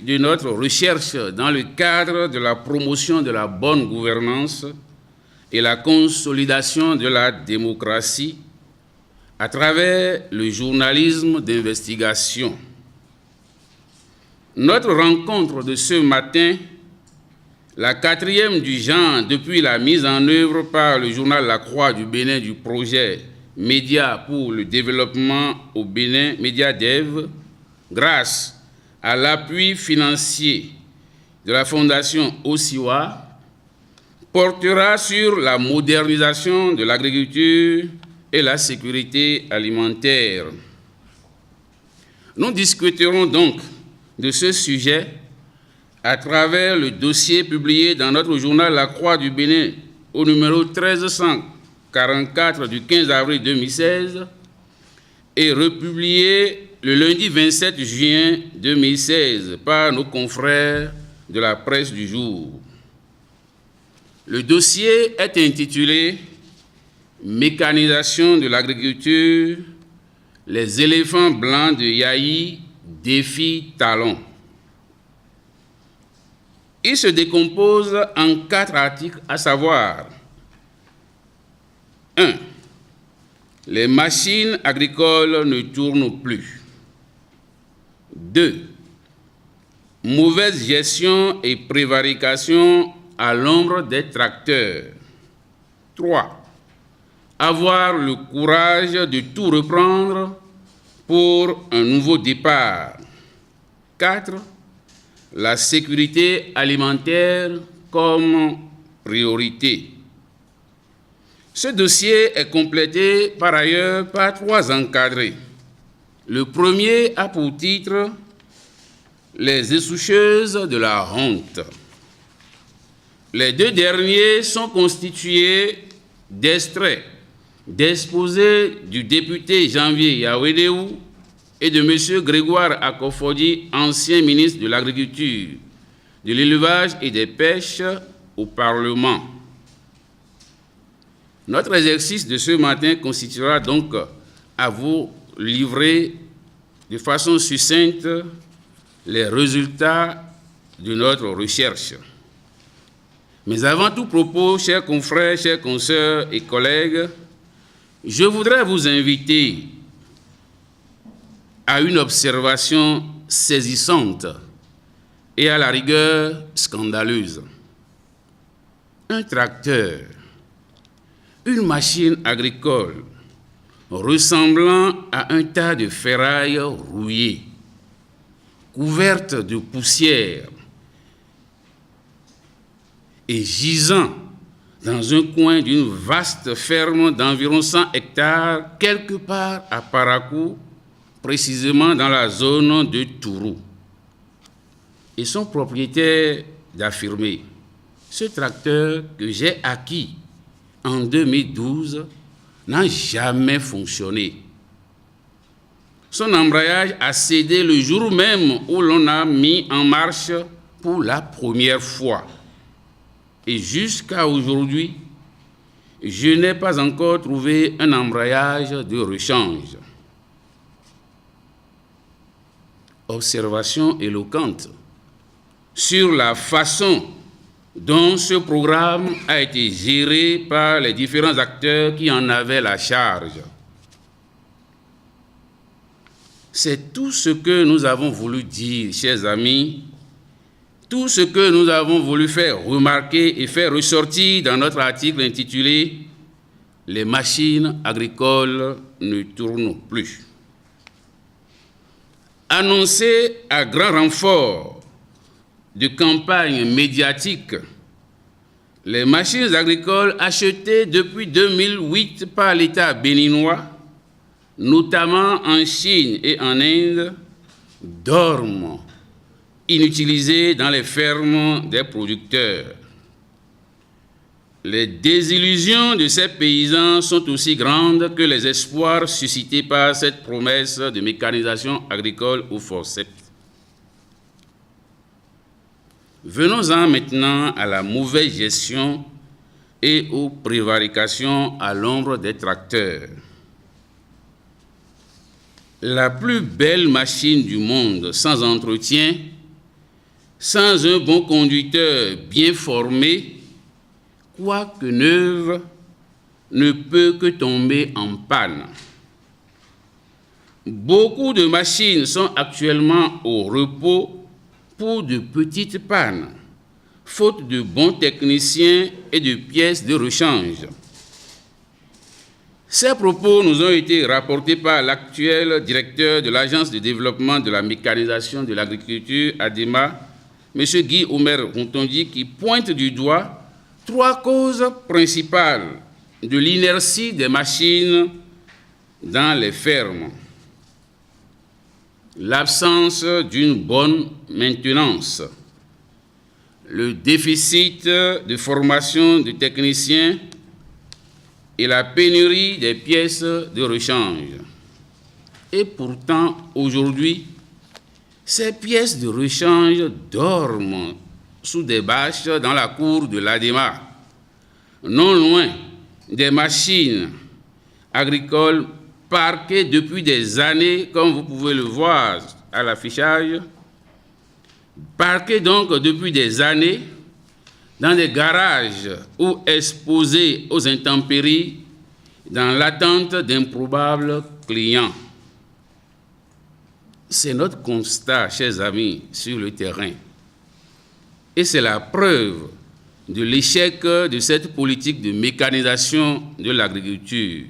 de notre recherche dans le cadre de la promotion de la bonne gouvernance et la consolidation de la démocratie à travers le journalisme d'investigation. Notre rencontre de ce matin, la 4e du genre depuis la mise en œuvre par le journal La Croix du Bénin du projet Médias pour le développement au Bénin, MEDIADEV, grâce à l'appui financier de la Fondation Osiwa, portera sur la modernisation de l'agriculture et la sécurité alimentaire. Nous discuterons donc de ce sujet à travers le dossier publié dans notre journal La Croix du Bénin au numéro 1344 du 15 avril 2016 et republié le lundi 27 juin 2016 par nos confrères de la presse du jour. Le dossier est intitulé « Mécanisation de l'agriculture, les éléphants blancs de Yayi défient talons ». Il se décompose en 4 articles, à savoir 1. Les machines agricoles ne tournent plus. 2. Mauvaise gestion et prévarication à l'ombre des tracteurs. 3. Avoir le courage de tout reprendre pour un nouveau départ. 4. La sécurité alimentaire comme priorité. Ce dossier est complété par ailleurs par 3 encadrés. Le premier a pour titre « Les essoucheuses de la honte ». Les 2 derniers sont constitués d'extraits d'exposés du député Janvier Yawedéou et de M. Grégoire Akofodi, ancien ministre de l'Agriculture, de l'Élevage et des Pêches au Parlement. Notre exercice de ce matin constituera donc à vous livrer de façon succincte les résultats de notre recherche. Mais avant tout propos, chers confrères, chers consoeurs et collègues, je voudrais vous inviter à une observation saisissante et à la rigueur scandaleuse. Un tracteur, une machine agricole ressemblant à un tas de ferraille rouillée, couverte de poussière et gisant dans un coin d'une vaste ferme d'environ 100 hectares, quelque part à Parakou, précisément dans la zone de Tourou. Et son propriétaire d'affirmer « Ce tracteur que j'ai acquis en 2012 n'a jamais fonctionné. Son embrayage a cédé le jour même où l'on a mis en marche pour la première fois. Et jusqu'à aujourd'hui, je n'ai pas encore trouvé un embrayage de rechange. » Observation éloquente sur la façon dont ce programme a été géré par les différents acteurs qui en avaient la charge. C'est tout ce que nous avons voulu dire, chers amis, tout ce que nous avons voulu faire remarquer et faire ressortir dans notre article intitulé « Les machines agricoles ne tournent plus ». Annoncé à grand renfort de campagnes médiatiques, les machines agricoles achetées depuis 2008 par l'État béninois, notamment en Chine et en Inde, dorment inutilisées dans les fermes des producteurs. Les désillusions de ces paysans sont aussi grandes que les espoirs suscités par cette promesse de mécanisation agricole au forceps. Venons-en maintenant à la mauvaise gestion et aux prévarications à l'ombre des tracteurs. La plus belle machine du monde sans entretien Sans un bon conducteur bien formé, quoique neuve, ne peut que tomber en panne. Beaucoup de machines sont actuellement au repos pour de petites pannes, faute de bons techniciens et de pièces de rechange. Ces propos nous ont été rapportés par l'actuel directeur de l'Agence de développement de la mécanisation de l'agriculture, ADEMA, M. Guy Omer Rontondi, qui pointe du doigt 3 causes principales de l'inertie des machines dans les fermes. L'absence d'une bonne maintenance, le déficit de formation de techniciens et la pénurie des pièces de rechange. Et pourtant, aujourd'hui, ces pièces de rechange dorment sous des bâches dans la cour de l'ADEMA, non loin des machines agricoles parquées depuis des années, comme vous pouvez le voir à l'affichage, parquées donc depuis des années dans des garages ou exposés aux intempéries dans l'attente d'improbables clients. C'est notre constat, chers amis, sur le terrain. Et c'est la preuve de l'échec de cette politique de mécanisation de l'agriculture.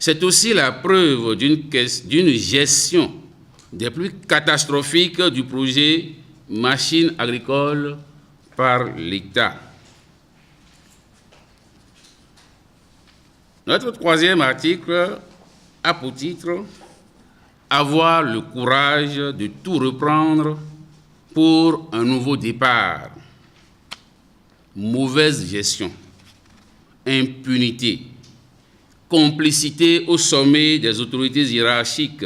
C'est aussi la preuve d'une gestion des plus catastrophiques du projet Machines agricoles par l'État. Notre 3e article a pour titre « Avoir le courage de tout reprendre pour un nouveau départ ». Mauvaise gestion, impunité, complicité au sommet des autorités hiérarchiques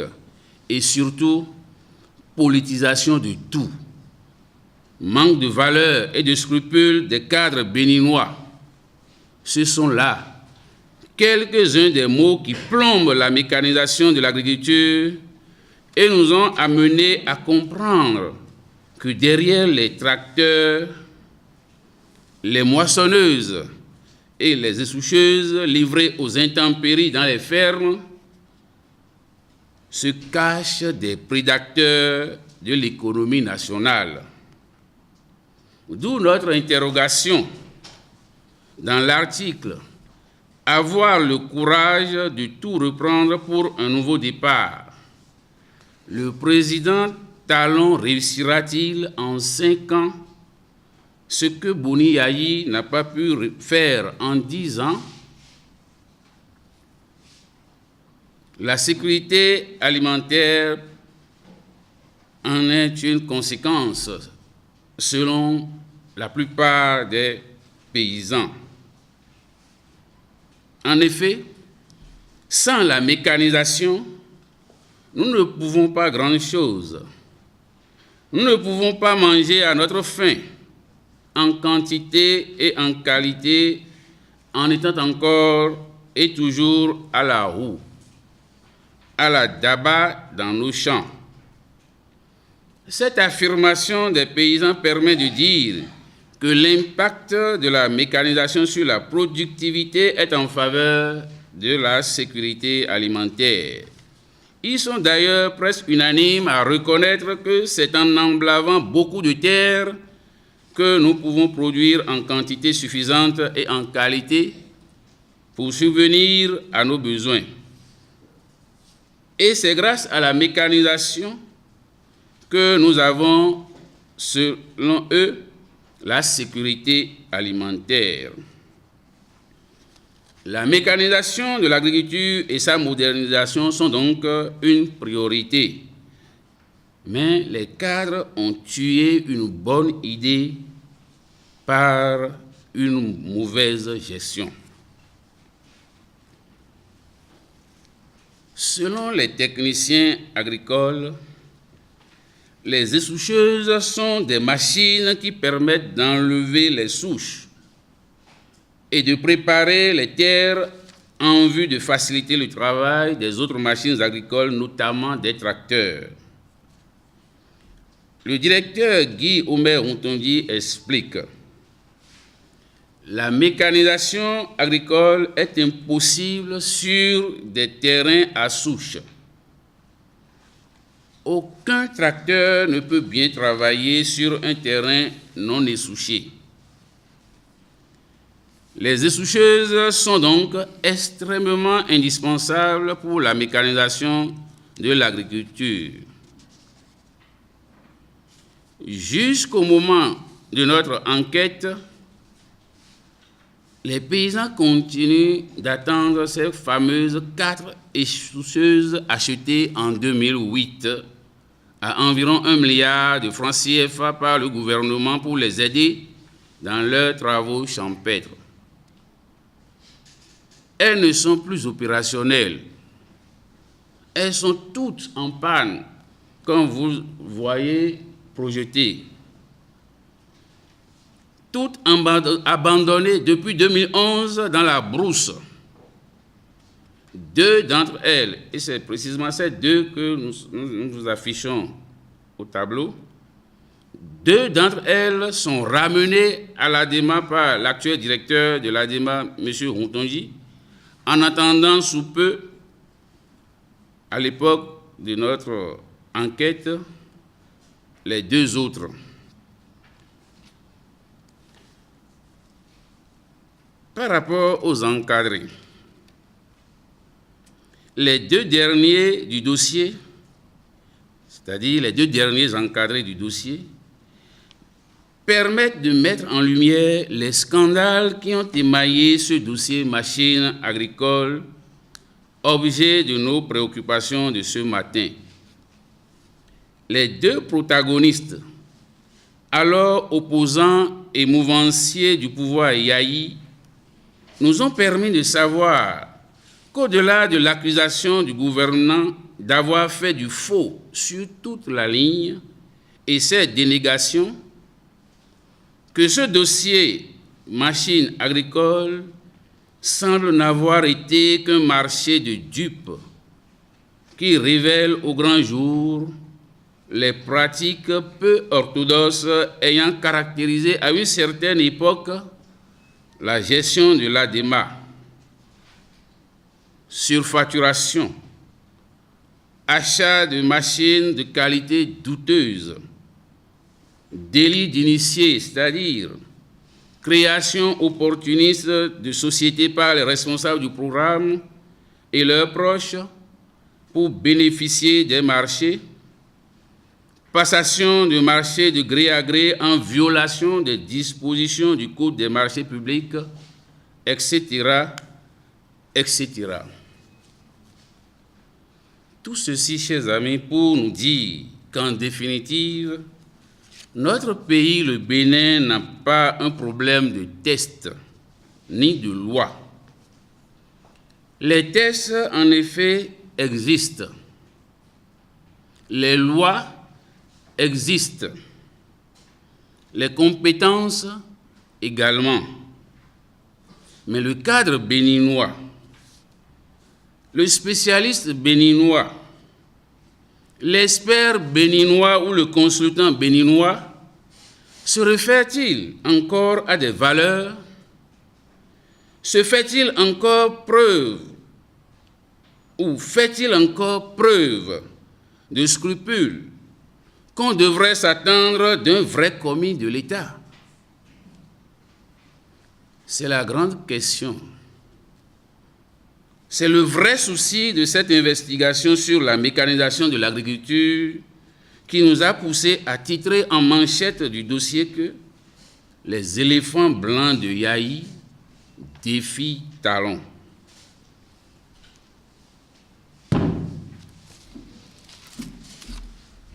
et surtout politisation de tout. Manque de valeur et de scrupules des cadres béninois. Ce sont là quelques-uns des mots qui plombent la mécanisation de l'agriculture et nous ont amenés à comprendre que derrière les tracteurs, les moissonneuses et les essoucheuses livrées aux intempéries dans les fermes se cachent des prédateurs de l'économie nationale. D'où notre interrogation dans l'article « Avoir le courage de tout reprendre pour un nouveau départ ». Le président Talon réussira-t-il en 5 ans ce que Boni Yayi n'a pas pu faire en 10 ans? La sécurité alimentaire en est une conséquence, selon la plupart des paysans. En effet, sans la mécanisation, nous ne pouvons pas grand-chose. Nous ne pouvons pas manger à notre faim, en quantité et en qualité, en étant encore et toujours à la roue, à la daba dans nos champs. Cette affirmation des paysans permet de dire que l'impact de la mécanisation sur la productivité est en faveur de la sécurité alimentaire. Ils sont d'ailleurs presque unanimes à reconnaître que c'est en emblavant beaucoup de terres que nous pouvons produire en quantité suffisante et en qualité pour subvenir à nos besoins. Et c'est grâce à la mécanisation que nous avons, selon eux, la sécurité alimentaire. La mécanisation de l'agriculture et sa modernisation sont donc une priorité. Mais les cadres ont tué une bonne idée par une mauvaise gestion. Selon les techniciens agricoles, les essoucheuses sont des machines qui permettent d'enlever les souches et de préparer les terres en vue de faciliter le travail des autres machines agricoles, notamment des tracteurs. Le directeur Guy Omer Rontondi explique: la mécanisation agricole est impossible sur des terrains à souche. Aucun tracteur ne peut bien travailler sur un terrain non essouché. Les essoucheuses sont donc extrêmement indispensables pour la mécanisation de l'agriculture. Jusqu'au moment de notre enquête, les paysans continuent d'attendre ces fameuses 4 essoucheuses achetées en 2008 à environ 1 milliard de francs CFA par le gouvernement pour les aider dans leurs travaux champêtres. Elles ne sont plus opérationnelles. Elles sont toutes en panne, comme vous voyez projetées. Toutes abandonnées depuis 2011 dans la brousse. 2 d'entre elles, et c'est précisément ces 2 que nous vous affichons au tableau, 2 d'entre elles sont ramenées à l'ADEMA par l'actuel directeur de l'ADEMA, M. Rontondi, en attendant sous peu, à l'époque de notre enquête, les 2 autres. Par rapport aux encadrés, les 2 derniers du dossier, c'est-à-dire les 2 derniers encadrés du dossier, permettent de mettre en lumière les scandales qui ont émaillé ce dossier machine agricole, objet de nos préoccupations de ce matin. Les 2 protagonistes, alors opposants et mouvanciers du pouvoir Yahi, nous ont permis de savoir qu'au-delà de l'accusation du gouvernement d'avoir fait du faux sur toute la ligne et ses dénégations, que ce dossier machine agricole semble n'avoir été qu'un marché de dupes qui révèle au grand jour les pratiques peu orthodoxes ayant caractérisé à une certaine époque la gestion de l'ADEMA. Surfacturation, achat de machines de qualité douteuse, délit d'initié, c'est-à-dire création opportuniste de sociétés par les responsables du programme et leurs proches pour bénéficier des marchés, passation de marchés de gré à gré en violation des dispositions du Code des marchés publics, etc., etc. Tout ceci, chers amis, pour nous dire qu'en définitive, notre pays, le Bénin, n'a pas un problème de tests ni de loi. Les tests, en effet, existent. Les lois existent. Les compétences également. Mais le cadre béninois, le spécialiste béninois, l'expert béninois ou le consultant béninois se réfère-t-il encore à des valeurs? Se fait-il encore preuve ou fait-il encore preuve de scrupules qu'on devrait s'attendre d'un vrai commis de l'État? C'est la grande question. C'est le vrai souci de cette investigation sur la mécanisation de l'agriculture qui nous a poussé à titrer en manchette du dossier que les éléphants blancs de Yahi défient Talon.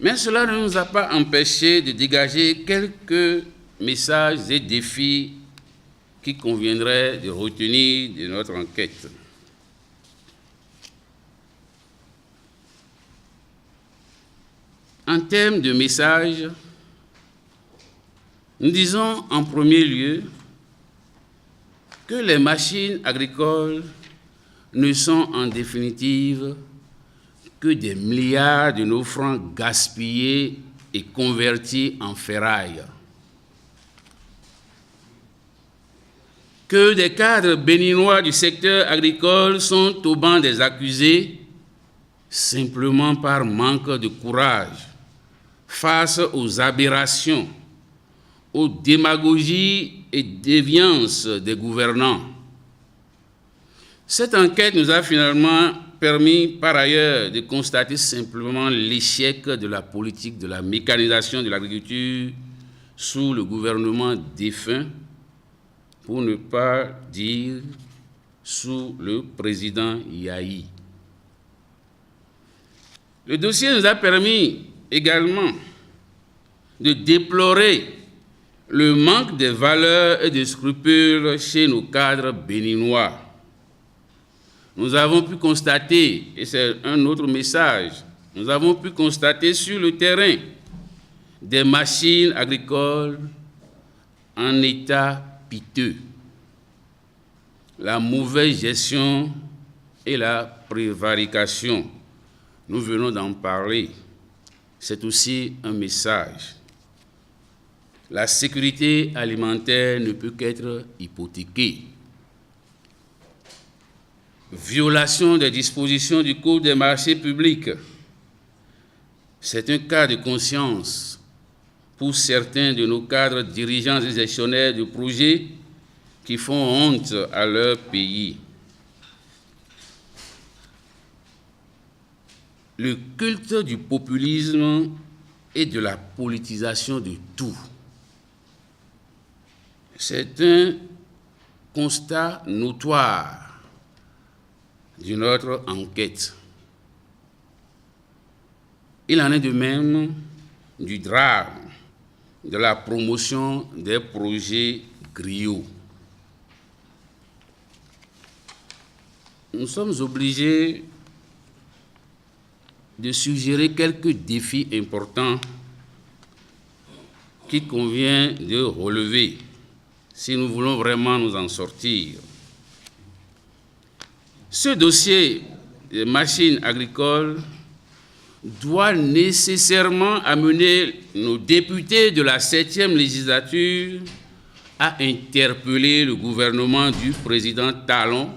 Mais cela ne nous a pas empêché de dégager quelques messages et défis qui conviendraient de retenir de notre enquête. En termes de messages, nous disons en premier lieu que les machines agricoles ne sont en définitive que des milliards de nos francs gaspillés et convertis en ferraille. Que des cadres béninois du secteur agricole sont au banc des accusés simplement par manque de courage face aux aberrations, aux démagogies et déviances des gouvernants. Cette enquête nous a finalement permis par ailleurs de constater simplement l'échec de la politique de la mécanisation de l'agriculture sous le gouvernement défunt, pour ne pas dire sous le président Yahi. Le dossier nous a permis également de déplorer le manque de valeurs et de scrupules chez nos cadres béninois. Nous avons pu constater, et c'est un autre message, nous avons pu constater sur le terrain des machines agricoles en état piteux, la mauvaise gestion et la prévarication. Nous venons d'en parler. C'est aussi un message. La sécurité alimentaire ne peut qu'être hypothéquée. Violation des dispositions du Code des marchés publics. C'est un cas de conscience pour certains de nos cadres dirigeants et gestionnaires de projets qui font honte à leur pays. Le culte du populisme et de la politisation de tout. C'est un constat notoire d'une autre enquête. Il en est de même du drame de la promotion des projets griots. Nous sommes obligés de suggérer quelques défis importants qu'il convient de relever si nous voulons vraiment nous en sortir. Ce dossier des machines agricoles doit nécessairement amener nos députés de la 7e législature à interpeller le gouvernement du président Talon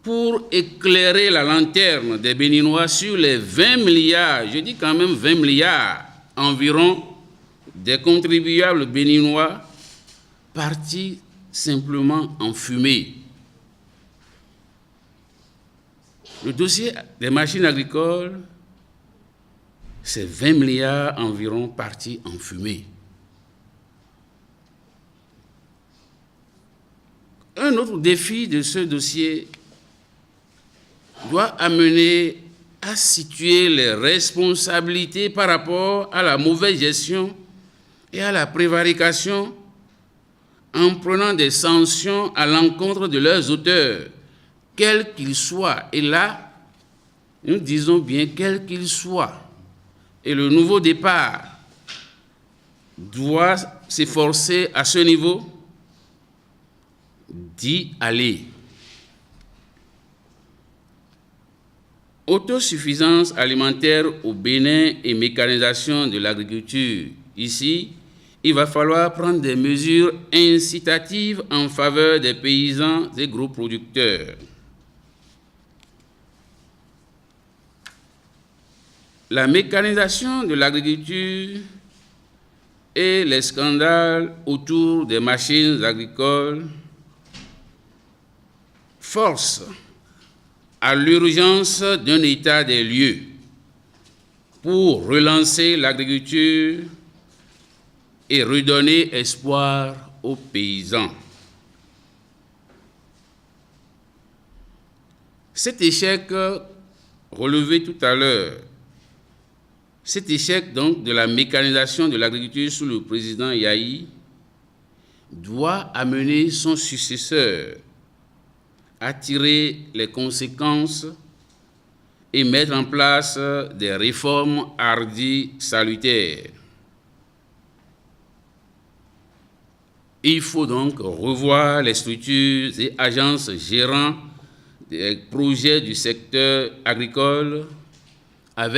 pour éclairer la lanterne des Béninois sur les 20 milliards, je dis quand même 20 milliards environ, des contribuables béninois partis simplement en fumée. Le dossier des machines agricoles, c'est 20 milliards environ partis en fumée. Un autre défi de ce dossier doit amener à situer les responsabilités par rapport à la mauvaise gestion et à la prévarication en prenant des sanctions à l'encontre de leurs auteurs, quels qu'ils soient. Et là, nous disons bien quels qu'ils soient. Et le nouveau départ doit s'efforcer à ce niveau d'y aller. Autosuffisance alimentaire au Bénin et mécanisation de l'agriculture. Ici, il va falloir prendre des mesures incitatives en faveur des paysans et gros producteurs. La mécanisation de l'agriculture et les scandales autour des machines agricoles forcent à l'urgence d'un état des lieux pour relancer l'agriculture et redonner espoir aux paysans. Cet échec relevé tout à l'heure, cet échec donc de la mécanisation de l'agriculture sous le président Yahi doit amener son successeur à tirer les conséquences et mettre en place des réformes hardies salutaires. Il faut donc revoir les structures et agences gérant des projets du secteur agricole